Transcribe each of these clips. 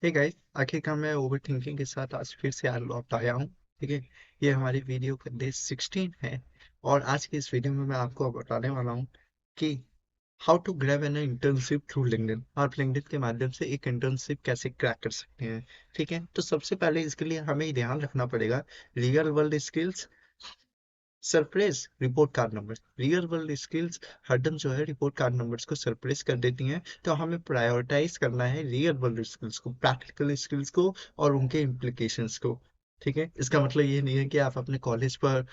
Hey guys, आखिरकार मैं over thinking के साथ आज फिर से लौट आया हूँ। ठीक है। ये हमारी वीडियो का डे 16 है। और आज की इस वीडियो में मैं आपको बताने वाला हूँ कि how to grab an internship through LinkedIn. आप लिंक्डइन के माध्यम से एक इंटर्नशिप कैसे क्रैक कर सकते हैं। ठीक है, तो सबसे पहले इसके लिए हमें ध्यान रखना पड़ेगा real world skills, surprise report card number. Real world skills हरदम जो है रिपोर्ट कार्ड नंबर्स को सरप्राइज कर देती हैं, तो हमें प्रायोरिटाइज करना है रियल वर्ल्ड स्किल्स को, प्रैक्टिकल स्किल्स को और उनके इम्प्लीकेशंस को। ठीक है, इसका मतलब ये नहीं है कि आप अपने कॉलेज पर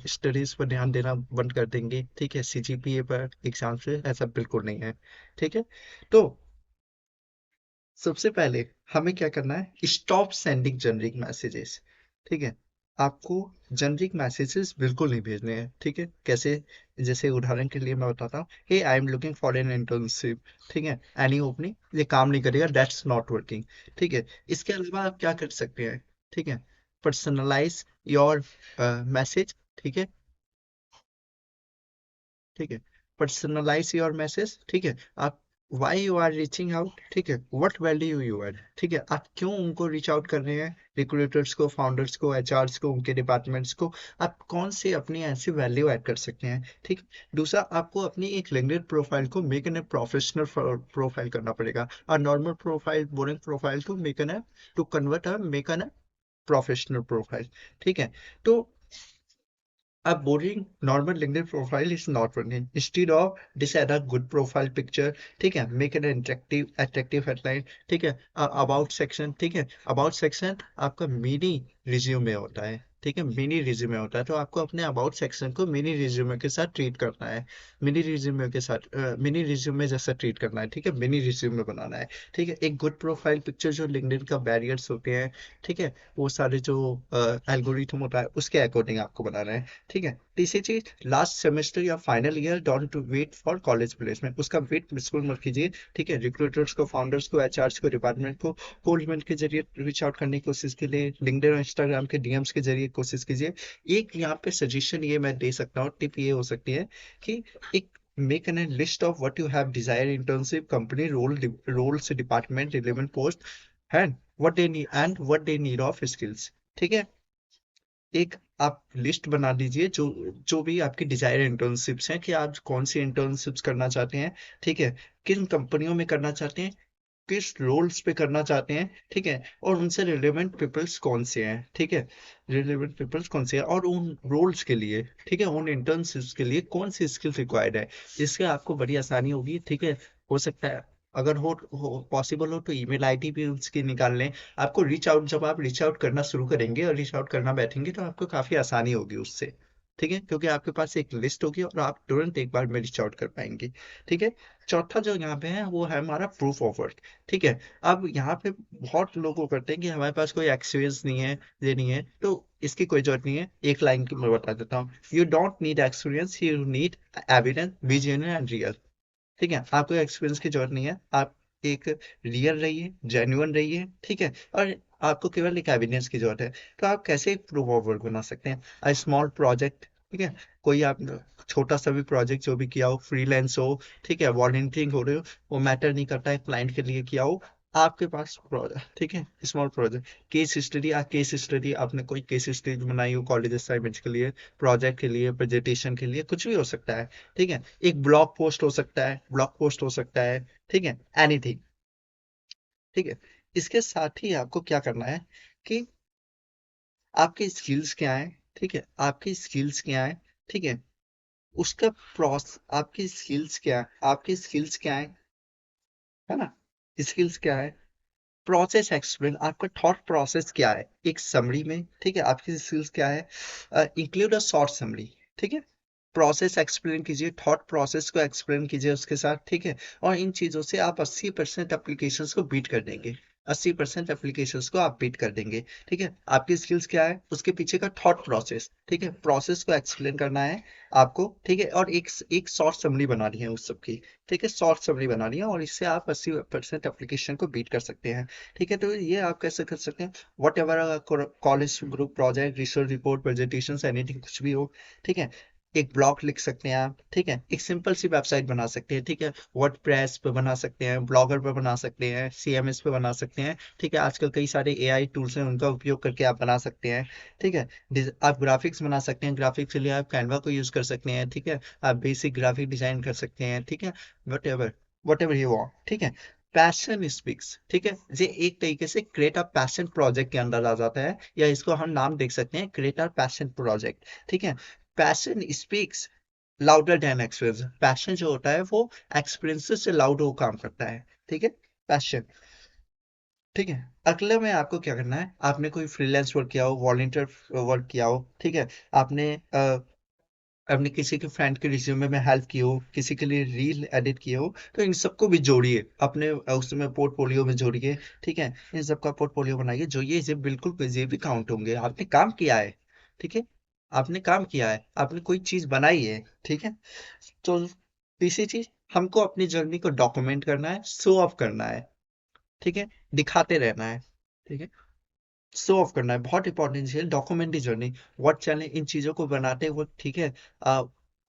स्टडीज पर ध्यान देना बंद कर देंगे। ठीक है, सीजीपीए पर एग्जाम से ऐसा बिल्कुल नहीं है। ठीक है, तो सबसे पहले हमें क्या करना है, स्टॉप सेंडिंग जेनरिक मैसेजेस। ठीक है, आपको जेनरिक मैसेजेस बिल्कुल नहीं भेजने हैं। ठीक है, कैसे? जैसे उदाहरण के लिए मैं बताता हूँ, hey I am looking for an internship. ठीक है, एनी ओपनिंग, ये काम नहीं करेगा, दैट्स नॉट वर्किंग। ठीक है, इसके अलावा आप क्या कर सकते हैं? ठीक है, पर्सनलाइज योर मैसेज। ठीक है, ठीक है, पर्सनलाइज योर मैसेज। ठीक है, आप why you are reaching out. ठीक है, व्हाट वैल्यू यू ऐड। ठीक है, आप क्यों उनको रीच आउट कर रहे हैं, रिक्रूटर्स को, फाउंडर्स को, एचआरस को, उनके डिपार्टमेंट्स को। आप कौन से अपनी ऐसी वैल्यू ऐड कर सकते हैं। ठीक। दूसरा, आपको अपनी एक लिंक्डइन प्रोफाइल को make an a professional profile करना पड़ेगा। और नॉर्मल प्रोफाइल, बोरिंग प्रोफाइल को make an a, to convert a make an a professional profile. ठीक है, तो a boring normal LinkedIn profile is not running. Instead of this, add a good profile picture. ठीक है, make an attractive headline। ठीक है, about section. ठीक है, about section आपका मिनी रिज्यूमे होता है। ठीक है, मिनी रिज्यूमे होता है, तो आपको अपने अबाउट सेक्शन को मिनी रिज्यूमे के साथ ट्रीट करना है। मिनी रिज्यूमे के साथ मिनी रिज्यूमे जैसा ट्रीट करना है। ठीक है, मिनी रिज्यूमे बनाना है। ठीक है, एक गुड प्रोफाइल पिक्चर जो लिंक्डइन का बैरियर्स होते हैं। ठीक है, वो सारे जो एल्गोरिथम होता है उसके अकॉर्डिंग आपको बनाना है। ठीक है, तीसरी चीज, लास्ट सेमेस्टर या final year don't to wait for college placement, उसका वेट बिल्कुल मत कीजिए। ठीक है, रिक्रूटर्स को, फाउंडर्स को, एचआरस को, डिपार्टमेंट को कोल्ड मेल के जरिए रीच आउट करने की कोशिश के लिए, लिंक्डइन और इंस्टाग्राम के डीएम्स के जरिए कोशिश कीजिए। एक यहाँ पे सजेशन ये मैं दे सकता हूँ, टिप ये हो सकती है कि एक make an list of what you have Dzire internship company roles department relevant post and what they need of skills. ठीक है, एक आप लिस्ट बना दीजिए जो जो भी आपकी डिजायर इंटर्नशिप्स हैं, कि आप कौन सी इंटर्नशिप्स करना चाहते हैं। ठीक है, किन कंपनियों में करना चाहते हैं, किस रोल्स पे करना चाहते हैं। ठीक है, और उनसे रिलेवेंट पीपल्स कौन से हैं। ठीक है, रिलेवेंट पीपल्स कौन से हैं और उन रोल्स के लिए, ठीक है, उन इंटर्नशिप्स के लिए कौन सी स्किल्स रिक्वायर्ड है। इससे आपको बड़ी आसानी होगी। ठीक है, हो सकता है अगर हो पॉसिबल हो तो ईमेल आईडी भी उसकी निकाल लें। आपको रीच आउट, जब आप रीच आउट करना शुरू करेंगे और रीच आउट करना बैठेंगे तो आपको काफी आसानी होगी उससे। ठीक है, क्योंकि आपके पास एक लिस्ट होगी और आप तुरंत एक बार में रीच आउट कर पाएंगे। ठीक है, चौथा जो यहाँ पे है वो है हमारा प्रूफ ऑफ वर्क। ठीक है, अब यहाँ पे बहुत लोग वो करते हैं कि हमारे पास कोई एक्सपीरियंस नहीं है, ये नहीं है, तो इसकी कोई जरूरत नहीं है। एक लाइन की मैं बता देता हूँ, you don't need experience, you need evidence, B genuine and real. ठीक है, आपको एक्सपीरियंस की जरूरत नहीं है, आप एक रियल रहिए, जेन्युइन रहिए। ठीक है, और आपको केवल एक एविडेंस की जरूरत है। तो आप कैसे एक प्रूफ ऑफ वर्क बना सकते हैं, अ स्मॉल प्रोजेक्ट। ठीक है, कोई आप छोटा सा भी प्रोजेक्ट जो भी किया हो, फ्रीलांस हो, ठीक है, वॉलंटियरिंग हो रहे हो, वो मैटर नहीं करता है, क्लाइंट के लिए किया हो, आपके पास प्रोजेक्ट। ठीक है, स्मॉल प्रोजेक्ट, केस स्टडी आपने कोई केस स्टडी बनाई हो कॉलेज असाइनमेंट्स के लिए, प्रोजेक्ट के लिए, प्रेजेंटेशन के लिए, कुछ भी हो सकता है। ठीक है, एक ब्लॉग पोस्ट हो सकता है, ब्लॉग पोस्ट हो सकता है। ठीक है, एनीथिंग। ठीक है, इसके साथ ही आपको क्या करना है कि आपकी स्किल्स क्या है। ठीक है, आपकी स्किल्स क्या है। ठीक है, उसका प्रोस आपकी स्किल्स क्या है, आपकी स्किल्स क्या है ना, स्किल्स क्या है, प्रोसेस एक्सप्लेन, आपका थॉट प्रोसेस क्या है एक समरी में। ठीक है, आपकी स्किल्स क्या है, इंक्लूड अ शॉर्ट समरी। ठीक है, प्रोसेस एक्सप्लेन कीजिए, थॉट प्रोसेस को एक्सप्लेन कीजिए उसके साथ। ठीक है, और इन चीजों से आप 80% एप्लीकेशंस को बीट कर देंगे। 80% एप्लीकेशंस को आप बीट कर देंगे। ठीक है, आपकी स्किल्स क्या है, उसके पीछे का थॉट प्रोसेस। ठीक है, प्रोसेस को एक्सप्लेन करना है आपको। ठीक है, और एक एक शॉर्ट समरी बनानी है उस सब की। ठीक है, शॉर्ट समरी बनानी है और इससे आप 80% एप्लीकेशन को बीट कर सकते हैं। ठीक है, तो ये आप कैसे कर सकते हैं, what ever college group project, research report, presentation, anything, कुछ भी हो। ठीक है, एक ब्लॉग लिख सकते हैं आप, ठीक है, एक सिंपल सी वेबसाइट बना सकते हैं, ठीक है, वर्डप्रेस पे बना सकते हैं, ब्लॉगर पे बना सकते हैं, सीएमएस पे बना सकते हैं, ठीक है, आजकल कई सारे एआई टूल्स हैं उनका उपयोग करके आप बना सकते हैं, ठीक है, आप ग्राफिक्स बना सकते हैं, ग्राफिक्स के लिए आप कैनवा को यूज कर सकते हैं, ठीक है, आप बेसिक ग्राफिक डिजाइन कर सकते हैं, ठीक है, what ever what ever you want, ठीक है। पैशन स्पीक्स, ठीक है, ये एक तरीके से क्रिएट अ पैशन प्रोजेक्ट के अंदर आ जाता है, या इसको हम नाम देख सकते हैं क्रिएट अ पैशन प्रोजेक्ट, ठीक है। Passion speaks louder than experience, passion जो होता है वो एक्सपीरियंसेस से लाउड हो काम करता है, ठीक है, पैशन, ठीक है। अगले में आपको क्या करना है, आपने कोई फ्रीलांस वर्क किया हो, वॉलंटियर वर्क किया हो, ठीक है, आपने अपने किसी के फ्रेंड के रिज्यूमे में हेल्प की हो, किसी के लिए रील एडिट किए हो, तो इन सबको भी जोड़िए अपने उसमें पोर्टफोलियो में जोड़िए, ठीक है, इन सबका पोर्टफोलियो बनाइए, जो ये बिल्कुल ये भी काउंट होंगे, आपने काम किया है, ठीक है, आपने काम किया है, आपने कोई चीज बनाई है, ठीक है। तो तीसरी चीज, हमको अपनी जर्नी को डॉक्यूमेंट करना है, शो ऑफ करना है, ठीक है, दिखाते रहना है, ठीक है, शो ऑफ करना है, बहुत इंपॉर्टेंट चीज है documentary journey, what channel in चीजों को बनाते वक्त, ठीक है, आ,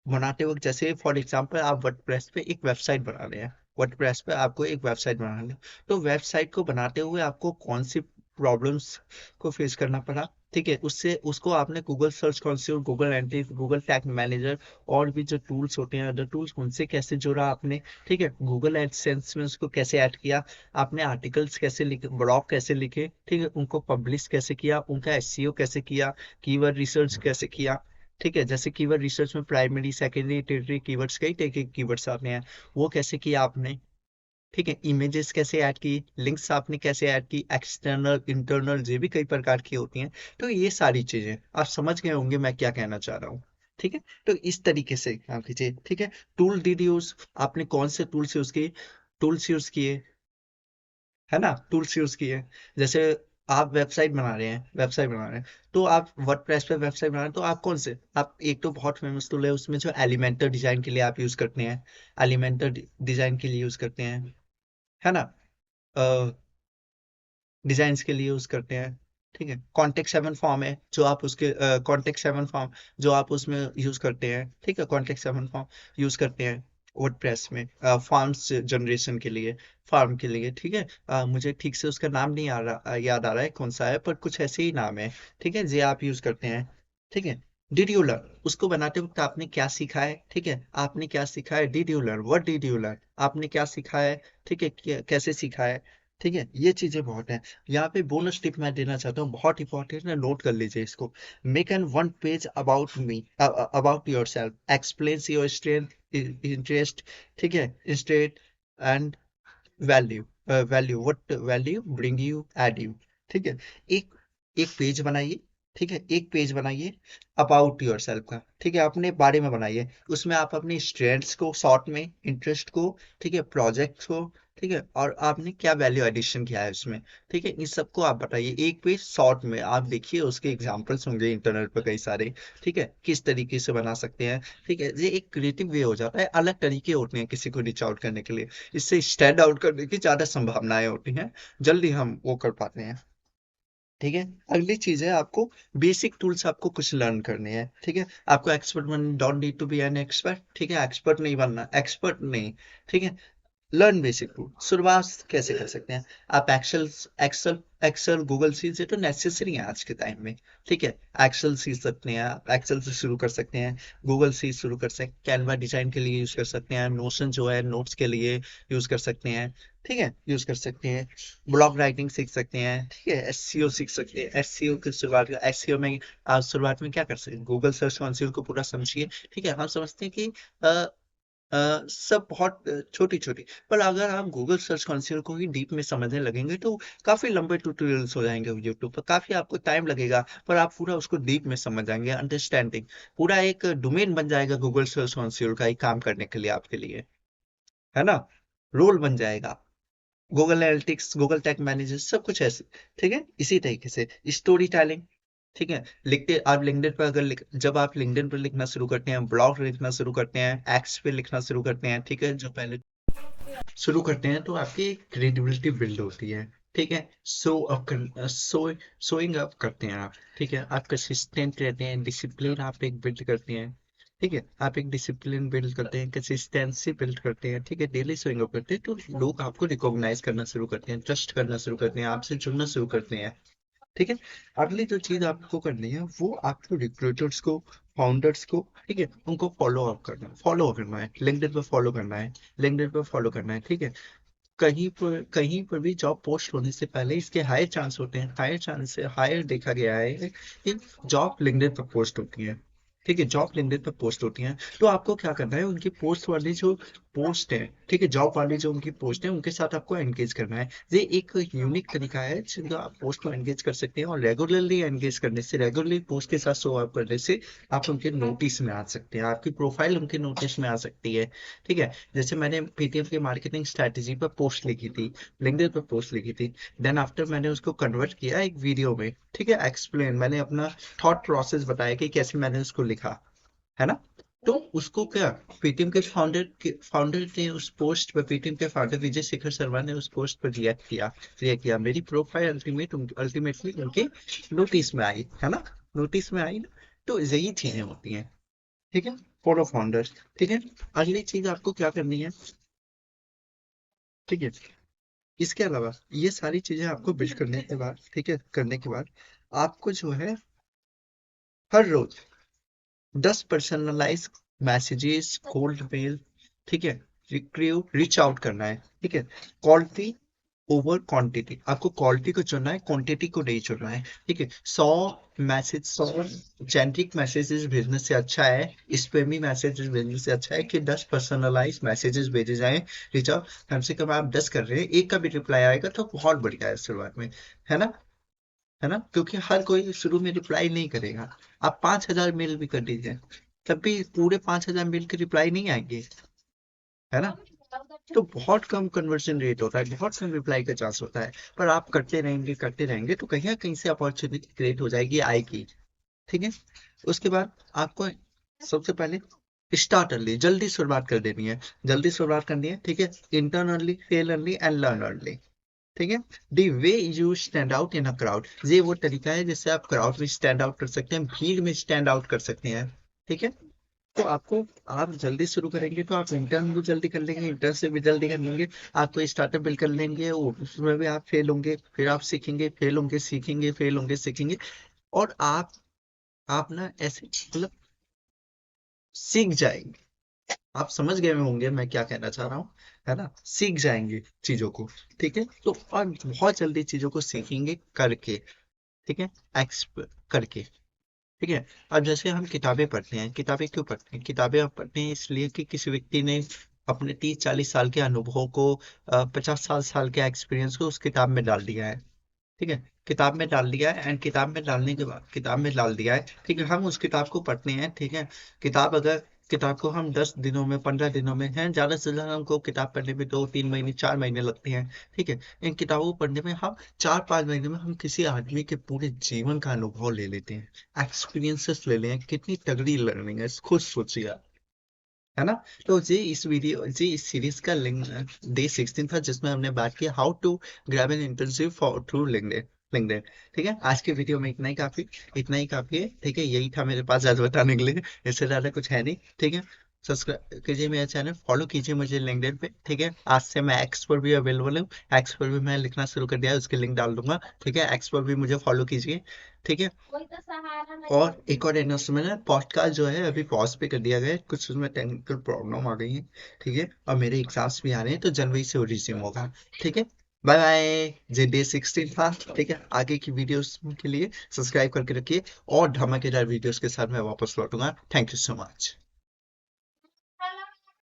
बनाते वक्त जैसे फॉर एग्जांपल आप वर्डप्रेस पे एक वेबसाइट बना रहे हैं, वर्डप्रेस पे आपको एक वेबसाइट बनानी है, तो वेबसाइट को बनाते हुए आपको कौन सी प्रॉब्लम्स को फेस करना पड़ा, ठीक है, उससे उसको आपने Google search console, Google analytics, Google tag manager और भी जो टूल्स होते हैं अदर टूल्स, उनसे कैसे जोड़ा आपने, ठीक है, गूगल एडसेंस में उसको कैसे ऐड किया, आपने आर्टिकल्स कैसे लिखे, ब्लॉग कैसे लिखे, ठीक है, उनको पब्लिश कैसे किया, उनका एसईओ कैसे किया, कीवर्ड रिसर्च कैसे किया, ठीक है, जैसे कीवर्ड रिसर्च में प्राइमरी सेकेंडरी टेरिटरी कीवर्ड्स, कई तरह के कीवर्ड्स आते हैं, वो कैसे किया आपने, ठीक है, इमेजेस कैसे ऐड की, लिंक्स आपने कैसे ऐड की, एक्सटर्नल इंटरनल ये भी कई प्रकार की होती हैं, तो ये सारी चीजें आप समझ गए होंगे मैं क्या कहना चाह रहा हूँ, ठीक है, तो इस तरीके से काम कीजिए, ठीक है। टूल डिड यूज, आपने कौन से टूल्स यूज किए, टूल्स यूज किए, है ना, टूल्स यूज किए, जैसे आप वेबसाइट बना रहे हैं, तो आप वर्डप्रेस पे वेबसाइट बना रहे हैं, तो आप कौन से, आप एक तो बहुत फेमस टूल है उसमें जो एलिमेंटर डिजाइन के लिए आप यूज करते हैं, एलिमेंटर डिजाइन के लिए यूज करते हैं, है ना, डिजाइन्स के लिए यूज करते हैं, ठीक है, कॉन्टेक्ट सेवन फॉर्म है जो आप उसके कॉन्टेक्ट सेवन फॉर्म जो आप उसमें यूज करते हैं, ठीक है, कॉन्टेक्ट सेवन फॉर्म यूज करते हैं वर्डप्रेस में फॉर्म्स जनरेशन के लिए, फार्म के लिए, ठीक है, मुझे ठीक से उसका नाम नहीं याद आ रहा है कौन सा है, पर कुछ ऐसे ही नाम है, ठीक है, जे आप यूज करते हैं, ठीक है। डिड यू लर्न, उसको बनाते वक्त आपने क्या सीखा है, ठीक है, आपने क्या सीखा है, did you learn, what did you learn, आपने क्या सीखा है, ठीक है, कैसे सीखा है, ठीक है, ये चीजें बहुत हैं। यहाँ पे बोनस टिप मैं देना चाहता हूँ, बहुत इंपॉर्टेंट है, नोट कर लीजिए इसको, make an one page about me, about your self, explains your strength, interest, ठीक है, interest and value, value what value bring you add you, ठीक है, एक एक पेज बनाइए, ठीक है, एक पेज बनाइए अबाउट योर सेल्फ का, ठीक है, अपने बारे में बनाइए, उसमें आप अपनी स्ट्रेंथ्स को शॉर्ट में, इंटरेस्ट को, ठीक है, प्रोजेक्ट्स को, ठीक है, और आपने क्या वैल्यू एडिशन किया है उसमें, ठीक है, इन सबको आप बताइए एक पेज शॉर्ट में, आप देखिए उसके एग्जांपल्स होंगे इंटरनेट पर कई सारे, ठीक है, किस तरीके से बना सकते हैं, ठीक है, ये एक क्रिएटिव वे हो जाता है, अलग तरीके होते हैं किसी को रीच आउट करने के लिए, इससे स्टैंड आउट करने की ज्यादा संभावनाएं होती हैं, जल्दी हम वो कर पाते हैं, ठीक है। अगली चीज है आपको बेसिक टूल्स आपको कुछ लर्न करने हैं, ठीक है, आपको एक्सपर्ट बन don't need to be an expert, ठीक है, एक्सपर्ट नहीं बनना, एक्सपर्ट नहीं, ठीक है, लर्न बेसिक टूल, शुरुआत कैसे कर सकते हैं, आप excel excel excel Google sheet से तो नेसेसरी है आज के टाइम में, ठीक है, एक्सेल सीख सकते हैं, आप एक्सेल से शुरू कर सकते हैं, गूगल शीट शुरू कर सकते हैं, कैनवा डिजाइन के लिए यूज कर सकते हैं, नोशन जो है नोट्स के लिए यूज कर सकते हैं, ठीक है, यूज कर सकते हैं, ब्लॉग राइटिंग सीख सकते हैं, ठीक है, एससीओ सीख सकते हैं, एससीओ की शुरुआत, एससीओ में आप शुरुआत में क्या कर सकते हैं, गूगल सर्च कंसोल को पूरा समझिए, ठीक है, हम समझते हैं कि सब बहुत छोटी छोटी, पर अगर आप गूगल सर्च कंसोल को ही डीप में समझने लगेंगे तो काफी लंबे ट्यूटोरियल्स हो जाएंगे यूट्यूब पर, काफी आपको टाइम लगेगा, पर आप पूरा उसको डीप में समझ जाएंगे, अंडरस्टैंडिंग पूरा एक डोमेन बन जाएगा गूगल सर्च कंसोल का ही काम करने के लिए आपके लिए, है ना, रोल बन जाएगा, Google analytics, Google tag manager, सब कुछ ऐसे, ठीक है, इसी तरीके से स्टोरी टेलिंग, ठीक है, लिखते आप लिंक्डइन पर अगर जब आप लिंक्डइन पर लिखना शुरू करते हैं, ब्लॉग लिखना शुरू करते हैं, एक्स पे लिखना शुरू करते हैं, ठीक है, जो पहले शुरू करते हैं तो आपकी क्रेडिबिलिटी बिल्ड होती है, ठीक है, शोइंग अप करते हैं आप, ठीक है, आप कंसिस्टेंट रहते हैं, डिसिप्लिन आप एक बिल्ड करते हैं, ठीक है, आप एक डिसिप्लिन बिल्ड करते हैं, कंसिस्टेंसी बिल्ड करते हैं, ठीक है, डेली शोइंग अप करते हैं, तो लोग आपको रिकॉग्नाइज करना शुरू करते हैं, ट्रस्ट करना शुरू करते हैं, आपसे जुड़ना शुरू करते हैं। ठीक है, अगली जो चीज आपको करनी है वो आपको रिक्रूटर्स को, फाउंडर्स को, ठीक है, उनको फॉलो करना है, लिंक्डइन पर फॉलो करना है, लिंक्डइन पर फॉलो करना है, ठीक है। कहीं पर भी जॉब पोस्ट होने से पहले इसके हायर चांस होते हैं, हायर चांस से हायर देखा गया है कि जॉब लिंक्डइन पर पोस्ट होती है, ठीक है, जॉब लिंक्डइन पर पोस्ट होती हैं। तो आपको क्या करना है, उनकी पोस्ट वाली जो पोस्ट है, ठीक है, जॉब वाली जो उनकी पोस्ट है उनके साथ आपको एंगेज करना है। ये एक यूनिक तरीका है जिसका आप पोस्ट को एंगेज कर सकते हैं, और रेगुलरली एंगेज करने से, रेगुलरली पोस्ट के साथ शो अप करने से आप उनके नोटिस में आ सकते हैं, आपकी प्रोफाइल उनके नोटिस में आ सकती है। ठीक है, जैसे मैंने पेटीएम की मार्केटिंग स्ट्रेटेजी पर पोस्ट लिखी थी, लिंक्डइन पर पोस्ट लिखी थी, देन आफ्टर मैंने उसको कन्वर्ट किया एक वीडियो में, ठीक है, एक्सप्लेन, मैंने अपना थॉट प्रोसेस बताया कि कैसे मैंने उसको लिखा, है ना। तो उसको क्या, पेटीएम के फाउंडर ने उस पोस्ट पर, पेटीएम के फाउंडर विजय शेखर शर्मा ने उस पोस्ट पर रिएक्ट किया, मेरी प्रोफाइल अल्टीमेटली उनके नोटिस में आई, है ना, नोटिस में आई ना। तो यही चीजें होती हैं, ठीक है, फॉर फाउंडर्स। ठीक है, अगली चीज आपको क्या करनी है, ठीक है, इसके अलावा ये सारी चीजें आपको बिल्ड करने के बाद, ठीक है, करने के बाद आपको जो है हर रोज 10 पर्सनलाइज मैसेजेस, कोल्ड मेल, ठीक है, रीच आउट करना है, ठीक है, क्वालिटी ओवर क्वांटिटी, आपको क्वालिटी को चुनना है, क्वांटिटी को नहीं चुनना है, ठीक है। 100 जेनरिक मैसेजेस भेजने से अच्छा है, स्पैमी मैसेजेस भेजने से अच्छा है कि 10 पर्सनलाइज मैसेजेस भेजे जाएं, रीच आउट। कम से कम आप 10 कर रहे हैं, एक का भी रिप्लाई आएगा तो बहुत बढ़िया है शुरुआत में, है ना, है ना, क्योंकि हर कोई शुरू में रिप्लाई नहीं करेगा। आप 5,000 मेल भी कर दीजिए, तब भी पूरे 5,000 मेल के रिप्लाई नहीं आएंगे, है ना। तो बहुत कम कन्वर्जन रेट होता है, बहुत कम रिप्लाई का चांस होता है, पर आप करते रहेंगे तो कहीं ना कहीं से अपॉर्चुनिटी क्रिएट हो जाएगी, आएगी। ठीक है, उसके बाद आपको सबसे पहले स्टार्ट अर्ली, जल्दी शुरुआत कर देनी है, जल्दी शुरुआत करनी है, ठीक है, intern early, fail early and learn early. ठीक है, the way you stand out in a crowd, ये वो तरीका है जिससे आप क्राउड में स्टैंड आउट कर सकते हैं, भीड़ में स्टैंड आउट कर सकते हैं। ठीक है, तो आपको, आप जल्दी शुरू करेंगे तो आप इंटर्न भी जल्दी कर लेंगे, इंटर्न से भी जल्दी कर लेंगे, आपको स्टार्टअप बिल्ड कर लेंगे, उसमें भी आप फेल होंगे, फिर आप सीखेंगे, फेल होंगे, सीखेंगे, फेल होंगे, सीखेंगे, और आप ना ऐसे मतलब सीख जाएंगे। आप समझ गए होंगे मैं क्या कहना चाह रहा हूँ, है ना, सीख जाएंगे चीजों को। ठीक है, तो और बहुत जल्दी चीजों को सीखेंगे करके, ठीक है, एक्सप करके। ठीक है, अब जैसे हम किताबें पढ़ते हैं, किताबें क्यों पढ़ते हैं, किताबें हम पढ़ते हैं इसलिए कि किसी व्यक्ति ने अपने 30-40 साल के अनुभवों को, 50 साल के एक्सपीरियंस को उस किताब में डाल दिया है। ठीक है, किताब में डाल दिया है, एंड किताब में डालने के बाद, किताब में डाल दिया है, ठीक है, हम उस किताब को पढ़ते हैं, ठीक है। किताब को हम 10 दिनों में, 15 दिनों में, हैं ज्यादा से ज्यादा हमको किताब पढ़ने में 2-3 महीने, 4 महीने लगते हैं। ठीक है, इन किताबों को पढ़ने में हम 4-5 महीने में हम किसी आदमी के पूरे जीवन का अनुभव ले लेते हैं, एक्सपीरियंसेस ले लें, कितनी तगड़ी लर्निंग है, खुद सोचिए आप, है ना। तो ये इस सीरीज का लिंक डे 16 था, जिसमें हमने बात की how to grab an internship for through LinkedIn, LinkedIn. ठीक है, आज के वीडियो में इतना ही काफी है, ठीक है, यही था मेरे पास आज बताने के लिए, इससे ज्यादा कुछ है नहीं। ठीक है, सब्सक्राइब कीजिए मेरा चैनल, फॉलो कीजिए मुझे लिंक्डइन पे, ठीक है, आज से मैं एक्स पर भी अवेलेबल हूँ, एक्स पर भी मैं लिखना शुरू कर दिया है, उसकी लिंक डाल दूंगा, ठीक है, एक्स पर भी मुझे फॉलो कीजिए। ठीक है, और एक और announcement है, पॉडकास्ट जो है अभी पॉज पे कर दिया गया है, कुछ उसमें टेक्निकल प्रॉब्लम आ गई है, ठीक है, और मेरे एग्जाम्स भी आ रहे हैं तो जनवरी से वो रिज्यूम होगा। ठीक है, बाय बाय। जे डे 16 था, ठीक है, आगे की वीडियोस के लिए सब्सक्राइब करके रखिए, और धमाकेदार वीडियोस के साथ मैं वापस लौटूंगा। Thank you so much.